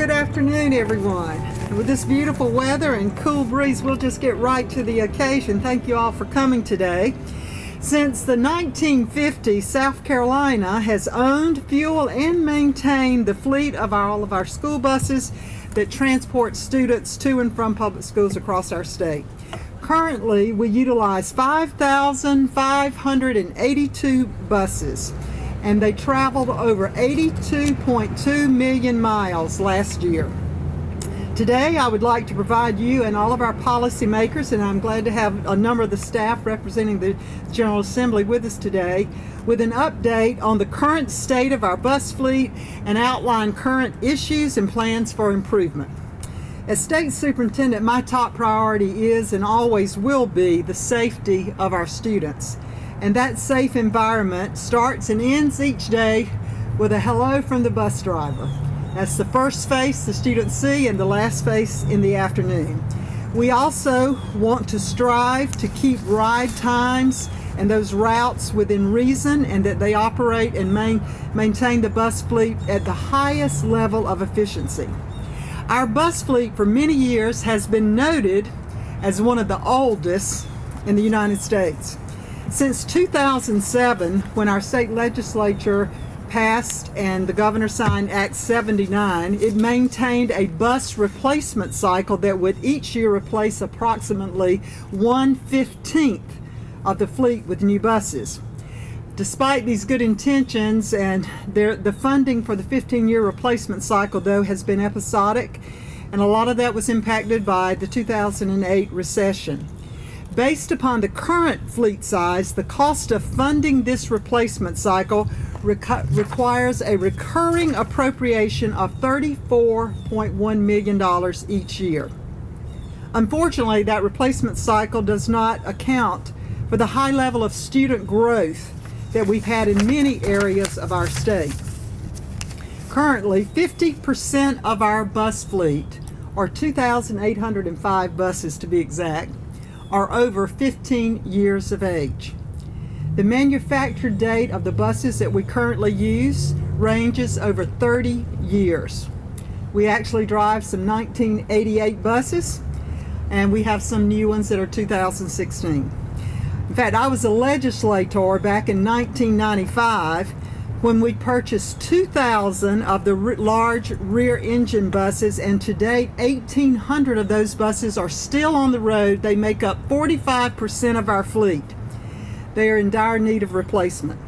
good afternoon, everyone. With this beautiful weather and cool breeze, we'll just get right to the occasion. Thank you all for coming today. Since the 1950s, South Carolina has owned, fueled, and maintained the fleet of all of our school buses that transport students to and from public schools across our state. Currently, we utilize 5,582 buses, and they traveled over 82.2 million miles last year. Today, I would like to provide you and all of our policymakers, and I'm glad to have a number of the staff representing the General Assembly with us today, with an update on the current state of our bus fleet and outline current issues and plans for improvement. As State Superintendent, my top priority is and always will be the safety of our students. And that safe environment starts and ends each day with a hello from the bus driver. That's the first face the students see and the last face in the afternoon. We also want to strive to keep ride times and those routes within reason, and that they operate and maintain the bus fleet at the highest level of efficiency. Our bus fleet for many years has been noted as one of the oldest in the United States. Since 2007, when our state legislature passed and the governor signed Act 79, it maintained a bus replacement cycle that would each year replace approximately 1/15 of the fleet with new buses. Despite these good intentions, and the funding for the 15-year replacement cycle, though, has been episodic, and a lot of that was impacted by the 2008 recession. Based upon the current fleet size, the cost of funding this replacement cycle requires a recurring appropriation of $34.1 million each year. Unfortunately, that replacement cycle does not account for the high level of student growth that we've had in many areas of our state. Currently, 50% of our bus fleet, or 2,805 buses to be exact, are over 15 years of age. The manufactured date of the buses that we currently use ranges over 30 years. We actually drive some 1988 buses, and we have some new ones that are 2016. In fact, I was a legislator back in 1995 when we purchased 2,000 of the large rear engine buses, and to date 1,800 of those buses are still on the road. They make up 45% of our fleet. They are in dire need of replacement.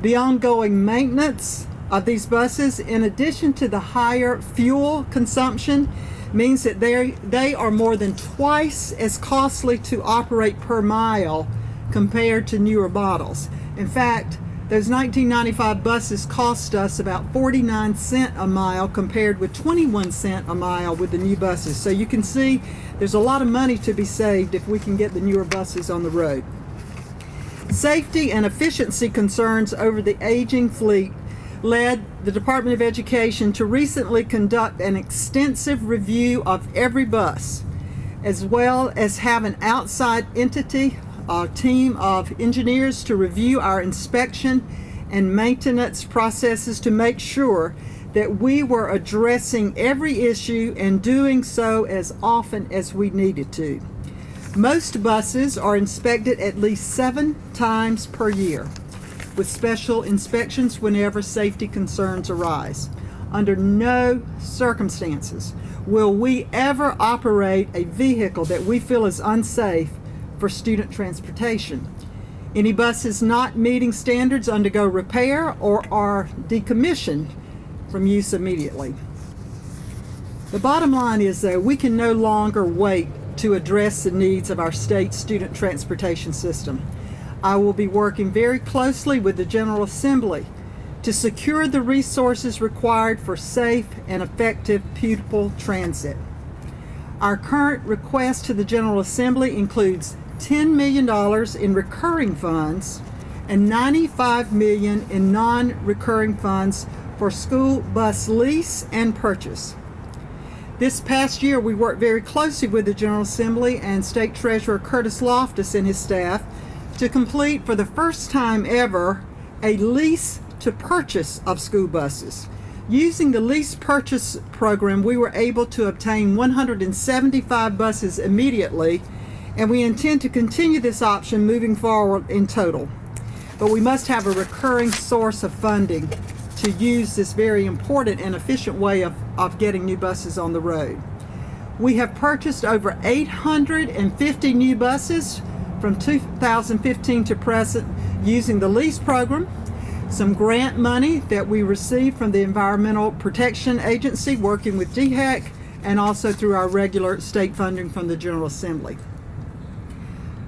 The ongoing maintenance of these buses, in addition to the higher fuel consumption, means that they are more than twice as costly to operate per mile compared to newer models. In fact, those 1995 buses cost us about 49 cents a mile compared with 21 cents a mile with the new buses. So you can see there's a lot of money to be saved if we can get the newer buses on the road. Safety and efficiency concerns over the aging fleet led the Department of Education to recently conduct an extensive review of every bus, as well as have an outside entity, a team of engineers, to review our inspection and maintenance processes to make sure that we were addressing every issue and doing so as often as we needed to. Most buses are inspected at least 7 times per year, with special inspections whenever safety concerns arise. Under no circumstances will we ever operate a vehicle that we feel is unsafe for student transportation. Any buses not meeting standards undergo repair or are decommissioned from use immediately. The bottom line is, though, we can no longer wait to address the needs of our state student transportation system. I will be working very closely with the General Assembly to secure the resources required for safe and effective pupil transit. Our current request to the General Assembly includes $10 million in recurring funds and $95 million in non-recurring funds for school bus lease and purchase. This past year, we worked very closely with the General Assembly and State Treasurer Curtis Loftus and his staff to complete, for the first time ever, a lease to purchase of school buses. Using the lease purchase program, we were able to obtain 175 buses immediately, and we intend to continue this option moving forward in total. But we must have a recurring source of funding to use this very important and efficient way of getting new buses on the road. We have purchased over 850 new buses from 2015 to present using the lease program, some grant money that we received from the Environmental Protection Agency working with DHEC, and also through our regular state funding from the General Assembly.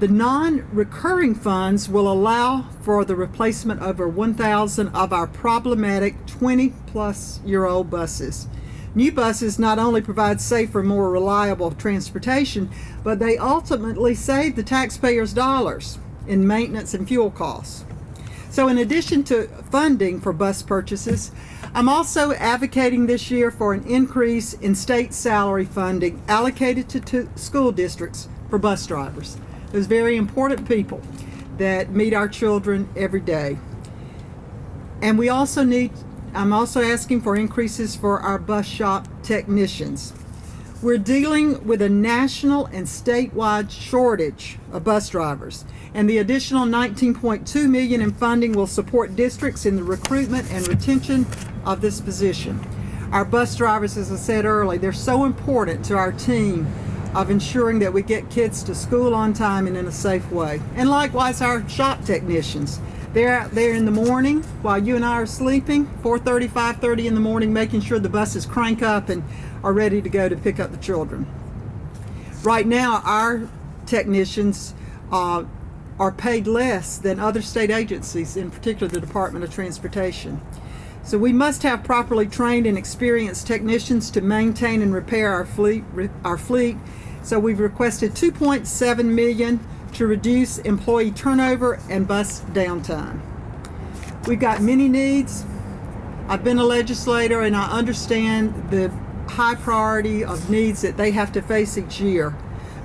The non-recurring funds will allow for the replacement of over 1,000 of our problematic 20-plus-year-old buses. New buses not only provide safer, more reliable transportation, but they ultimately save the taxpayers dollars in maintenance and fuel costs. So in addition to funding for bus purchases, I'm also advocating this year for an increase in state salary funding allocated to school districts for bus drivers. Those very important people that meet our children every day. And I'm also asking for increases for our bus shop technicians. We're dealing with a national and statewide shortage of bus drivers, and the additional $19.2 million in funding will support districts in the recruitment and retention of this position. Our bus drivers, as I said earlier, they're so important to our team of ensuring that we get kids to school on time and in a safe way. And likewise, our shop technicians. They're out there in the morning while you and I are sleeping, 4:30, 5:30 in the morning, making sure the buses crank up and are ready to go to pick up the children. Right now, our technicians are paid less than other state agencies, in particular the Department of Transportation. So we must have properly trained and experienced technicians to maintain and repair our fleet. So we've requested $2.7 million to reduce employee turnover and bus downtime. We've got many needs. I've been a legislator and I understand the high priority of needs that they have to face each year.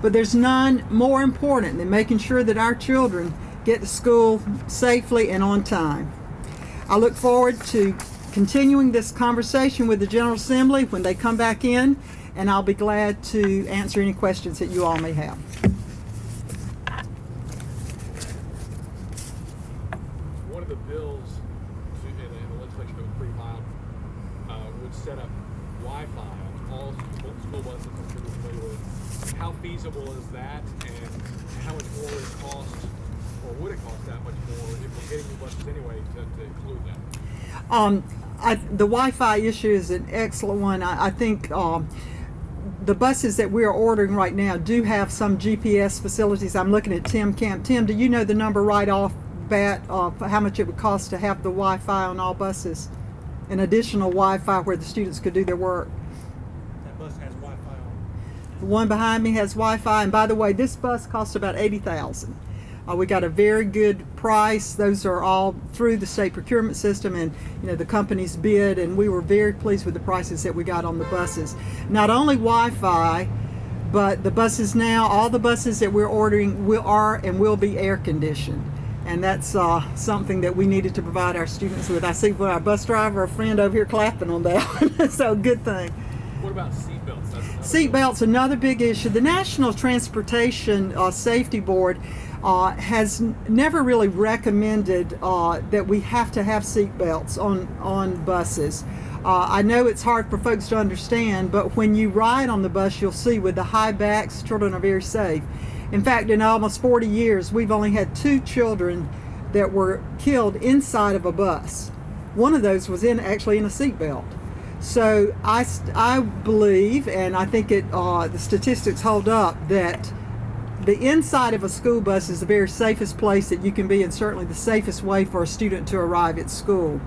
But there's none more important than making sure that our children get to school safely and on time. I look forward to continuing this conversation with the General Assembly when they come back in, and I'll be glad to answer any questions that you all may have. One of the bills in the legislature that was pre-filed would set up Wi-Fi on all school buses. I'm sure you're familiar with. How feasible is that, and how much more would it cost, or would it cost that much more if we're getting new buses anyway to include that? The Wi-Fi issue is an excellent one. I think the buses that we are ordering right now do have some GPS facilities. I'm looking at Tim Camp. Tim, do you know the number right off bat of how much it would cost to have the Wi-Fi on all buses? An additional Wi-Fi where the students could do their work. That bus has Wi-Fi on. The one behind me has Wi-Fi, and by the way, this bus costs about $80,000. We got a very good price. Those are all through the state procurement system, and the companies bid, and we were very pleased with the prices that we got on the buses. Not only Wi-Fi, but the buses now, all the buses that we're ordering will be air conditioned, and that's something that we needed to provide our students with. I see our bus driver, a friend over here, clapping on that one. So good thing. What about seatbelts? Seatbelts, another big issue. The National Transportation Safety Board has never really recommended that we have to have seatbelts on buses. I know it's hard for folks to understand, but when you ride on the bus, you'll see with the high backs, children are very safe. In fact, in almost 40 years, we've only had 2 children that were killed inside of a bus. One of those was actually in a seatbelt. So I believe, and I think the statistics hold up, that the inside of a school bus is the very safest place that you can be, and certainly the safest way for a student to arrive at school.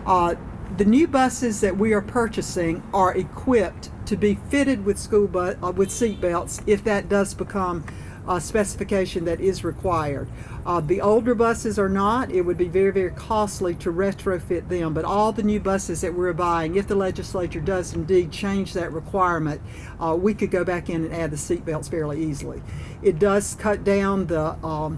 The new buses that we are purchasing are equipped to be fitted with with seat belts if that does become a specification that is required. The older buses are not. It would be very, very costly to retrofit them, but all the new buses that we're buying, if the legislature does indeed change that requirement, we could go back in and add the seat belts fairly easily. It does cut down the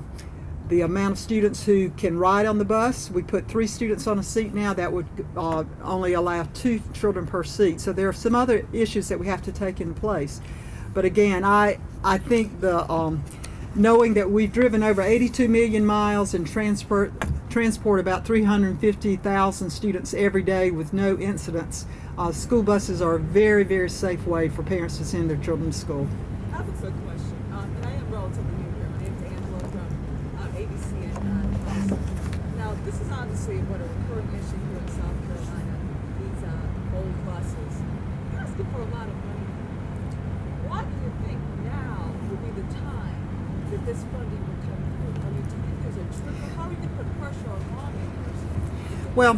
the amount of students who can ride on the bus. We put 3 students on a seat now. That would only allow 2 children per seat. So there are some other issues that we have to take in place. But again, I think the knowing that we've driven over 82 million miles and transport about 350,000 students every day with no incidents, school buses are a very, very safe way for parents to send their children to school. I have a quick question, and I am relatively new here. My name is Angela from ABC and now this is obviously what a recurring issue here in South Carolina, these old buses. You're asking for a lot of money. Why do you think now would be the time that this funding would come through? I mean, do you think there's a trigger? How are you going to put pressure on lawmakers? Well,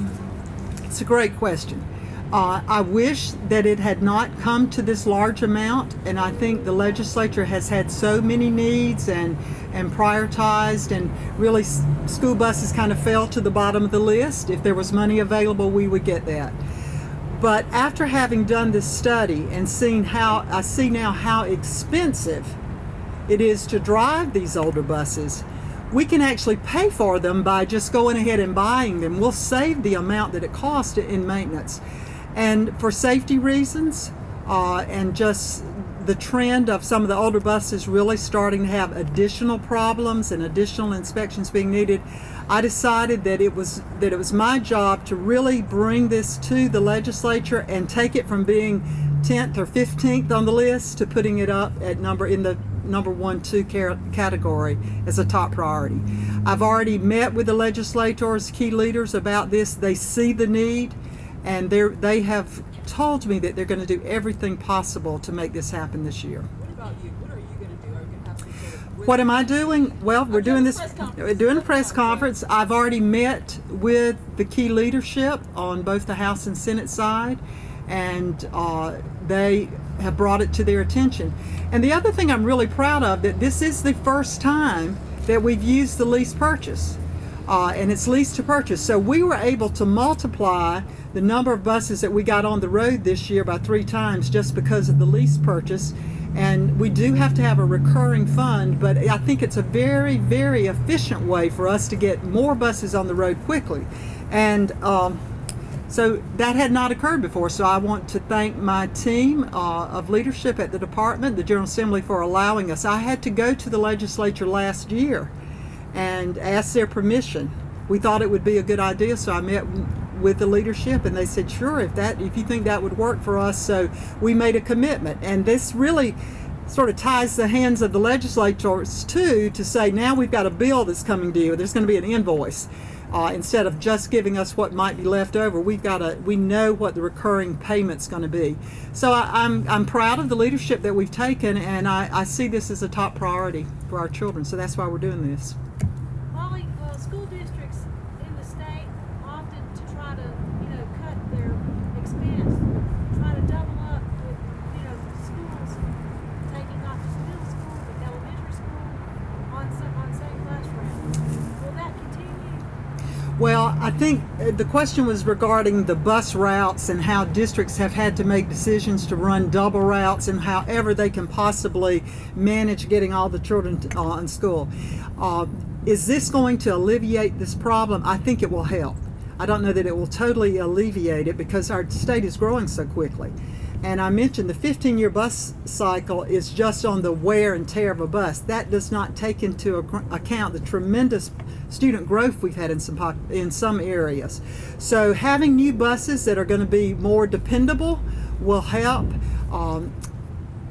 it's a great question. I wish that it had not come to this large amount, and I think the legislature has had so many needs and prioritized, and really school buses kind of fell to the bottom of the list. If there was money available, we would get that. But after having done this study and seeing I see now how expensive it is to drive these older buses, we can actually pay for them by just going ahead and buying them. We'll save the amount that it costs in maintenance. And for safety reasons, and just the trend of some of the older buses really starting to have additional problems and additional inspections being needed, I decided that it was my job to really bring this to the legislature and take it from being 10th or 15th on the list to putting it up at in the number 1, 2 category as a top priority. I've already met with the legislators, key leaders about this. They see the need, and they have told me that they're going to do everything possible to make this happen this year. What about you? What are you going to do? Are you going to have some sort of... What am I doing? Well, we're doing this. We're doing a press conference. I've already met with the key leadership on both the House and Senate side, and they have brought it to their attention. And the other thing I'm really proud of, that this is the first time that we've used the lease purchase. And it's lease to purchase. So we were able to multiply the number of buses that we got on the road this year by 3 times just because of the lease purchase. And we do have to have a recurring fund, but I think it's a very, very efficient way for us to get more buses on the road quickly. And so that had not occurred before. So I want to thank my team of leadership at the department, the General Assembly, for allowing us. I had to go to the legislature last year and ask their permission. We thought it would be a good idea, so I met with the leadership, and they said, sure, if you think that would work for us. So we made a commitment, and this really sort of ties the hands of the legislators too, to say now we've got a bill that's coming due. There's going to be an invoice. Instead of just giving us what might be left over, we know what the recurring payment's going to be. So I'm proud of the leadership that we've taken, and I see this as a top priority for our children. So that's why we're doing this. Molly, school districts in the state often to try to, cut their expense, try to double up with, schools taking not just middle school but elementary school on same class rounds. Will that continue? Well, I think the question was regarding the bus routes and how districts have had to make decisions to run double routes and however they can possibly manage getting all the children in school. Is this going to alleviate this problem? I think it will help. I don't know that it will totally alleviate it because our state is growing so quickly. And I mentioned the 15-year bus cycle is just on the wear and tear of a bus. That does not take into account the tremendous student growth we've had in some areas. So having new buses that are going to be more dependable will help.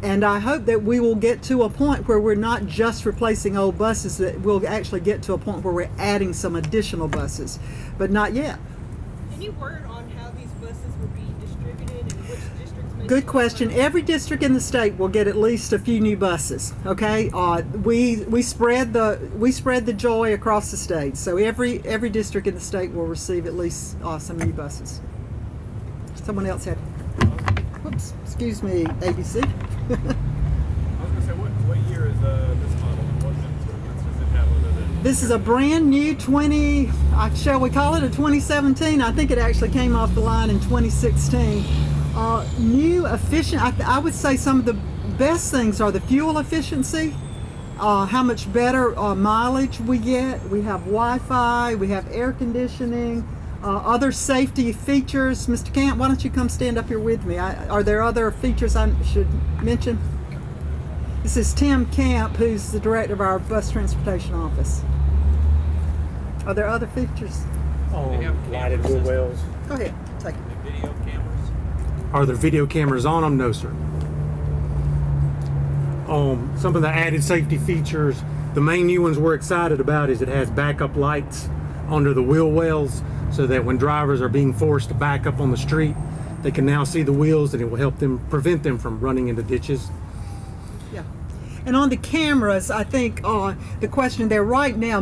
And I hope that we will get to a point where we're not just replacing old buses, that we'll actually get to a point where we're adding some additional buses, but not yet. Any word on how these buses will be distributed and which districts may... Good question. Every district in the state will get at least a few new buses. Okay, we spread the joy across the state. So every district in the state will receive at least some new buses. Someone else had. Whoops. Excuse me, ABC. I was going to say, what year is this model? What does it have with it? This is a brand new shall we call it a 2017? I think it actually came off the line in 2016. New, efficient. I would say some of the best things are the fuel efficiency how much better mileage we get. We have Wi-Fi, we have air conditioning, other safety features. Mr. Camp, why don't you come stand up here with me? Are there other features I should mention? This is Tim Camp, who's the director of our bus transportation office. Are there other features? They have Lighted camera wheel wells. Go ahead, take it. Video cameras. Are there video cameras on them? No, sir. Some of the added safety features, the main new ones we're excited about is it has backup lights under the wheel wells so that when drivers are being forced to back up on the street, they can now see the wheels and it will help them prevent them from running into ditches. Yeah. And on the cameras, I think the question there right now,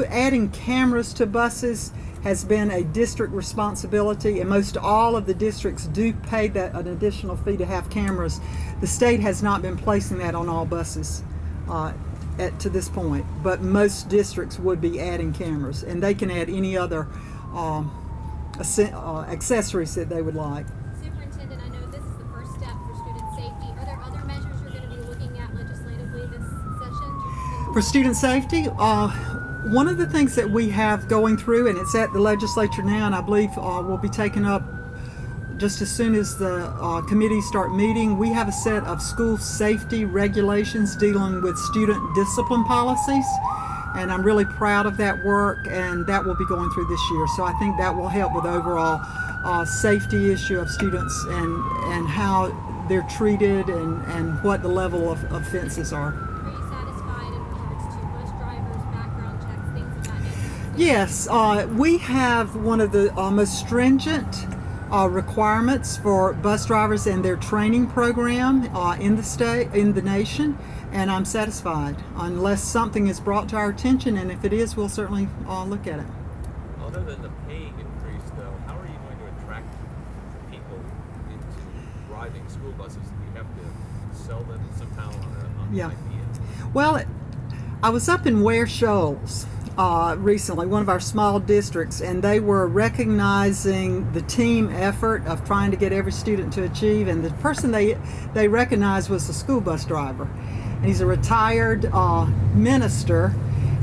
adding cameras to buses has been a district responsibility, and most all of the districts do pay an additional fee to have cameras. The state has not been placing that on all buses to this point, but most districts would be adding cameras, and they can add any other accessories that they would like. Superintendent, I know this is the first step for student safety. Are there other measures you're going to be looking at legislatively this session? For student safety, one of the things that we have going through, and it's at the legislature now, and I believe will be taken up just as soon as the committees start meeting, we have a set of school safety regulations dealing with student discipline policies. And I'm really proud of that work, and that will be going through this year. So I think that will help with the overall safety issue of students and how they're treated and what the level of offenses are. Are you satisfied in regards to bus drivers, background checks, things of that nature? Yes, we have one of the most stringent requirements for bus drivers and their training program in the nation, and I'm satisfied unless something is brought to our attention, and if it is, we'll certainly look at it. Other than the pay increase, though, how are you going to attract people into driving school buses? Do you have to sell them somehow on an Yeah. idea? Well, I was up in Ware Shoals recently, one of our small districts, and they were recognizing the team effort of trying to get every student to achieve, and the person they recognized was the school bus driver. And he's a retired minister,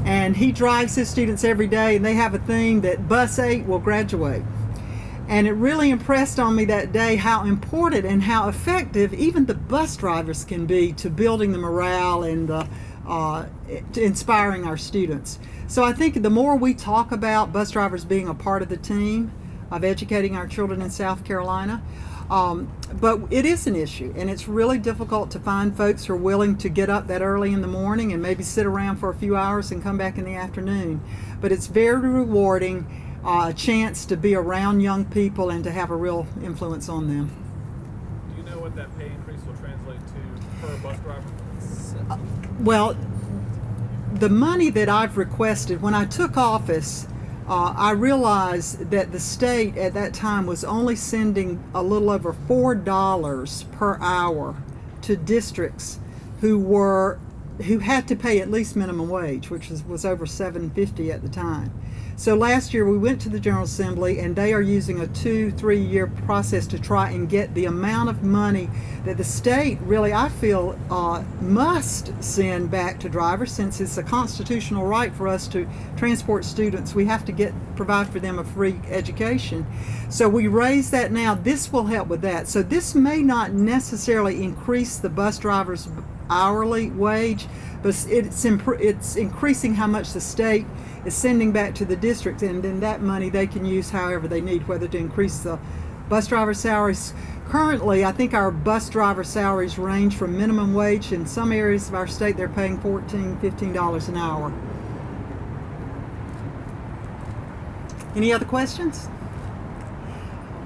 and he drives his students every day, and they have a thing that bus 8 will graduate. And it really impressed on me that day how important and how effective even the bus drivers can be to building the morale and to inspiring our students. So I think the more we talk about bus drivers being a part of the team of educating our children in South Carolina, but it is an issue, and it's really difficult to find folks who are willing to get up that early in the morning and maybe sit around for a few hours and come back in the afternoon. But it's very rewarding, a chance to be around young people and to have a real influence on them. Do you know what that pay increase will translate to per bus driver? Well, the money that I've requested, when I took office, I realized that the state at that time was only sending a little over $4 per hour to districts who had to pay at least minimum wage, which was over $7.50 at the time. So last year we went to the General Assembly, and they are using a 2-3 year process to try and get the amount of money that the state really, I feel, must send back to drivers, since it's a constitutional right for us to transport students. We have to provide for them a free education. So we raise that now. This will help with that. So this may not necessarily increase the bus driver's hourly wage, but it's increasing how much the state is sending back to the district, and then that money they can use however they need, whether to increase the bus driver salaries. Currently, I think our bus driver salaries range from minimum wage. In some areas of our state, they're paying $14, $15 an hour. Any other questions?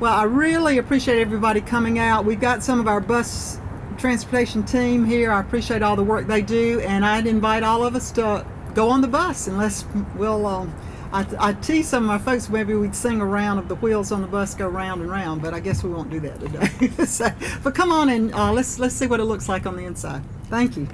Well, I really appreciate everybody coming out. We've got some of our bus transportation team here. I appreciate all the work they do, and I'd invite all of us to go on the bus, unless I tease some of my folks, maybe we'd sing a round of the wheels on the bus go round and round, but I guess we won't do that today. But come on and let's see what it looks like on the inside. Thank you.